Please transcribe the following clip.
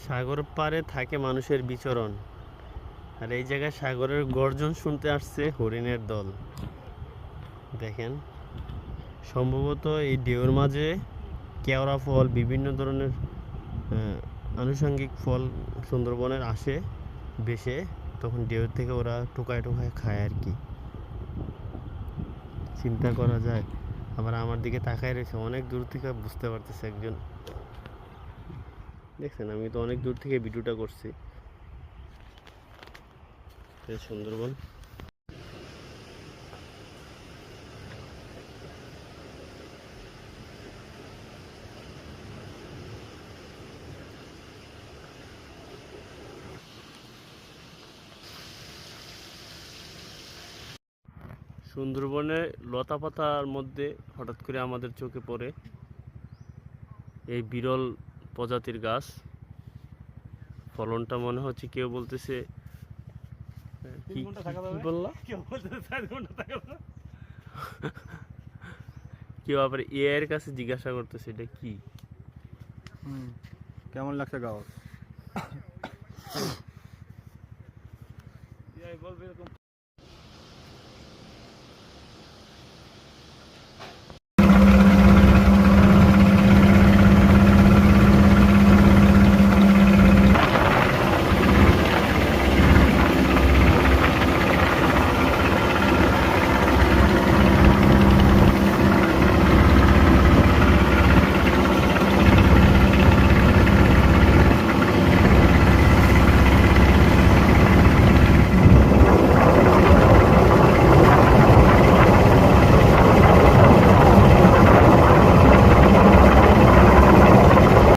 সাগর পাড়ে থাকে মানুষের বিচরণ, আর এই জায়গায় সাগরের গর্জন শুনতে আসছে হরিণের দল। দেখেন, সম্ভবত এই ঢেউর মাঝে কেওড়া ফল, বিভিন্ন ধরনের আনুষঙ্গিক ফল সুন্দরবনের আসে ভেসে, তখন ঢেউ থেকে ওরা টোকায় টোকায় খায় আর কি। চিন্তা করা যায়। আবার আমার দিকে তাকায় রয়েছে, অনেক দূর থেকে বুঝতে পারতেছে একজন। দেখছেন, আমি তো অনেক দূর থেকে ভিডিওটা করছি। সুন্দরবন সুন্দরবনে লতা পাতার মধ্যে হঠাৎ করে আমাদের চোখে পড়ে এই বিরল প্রজাতির গাছ। ফলনটা মনে হচ্ছে, কেউ বলতেছে কি বললা, কেউ আবার এর কাছে জিজ্ঞাসা করতেছে এটা কি। কেমন লাগছে গাছ?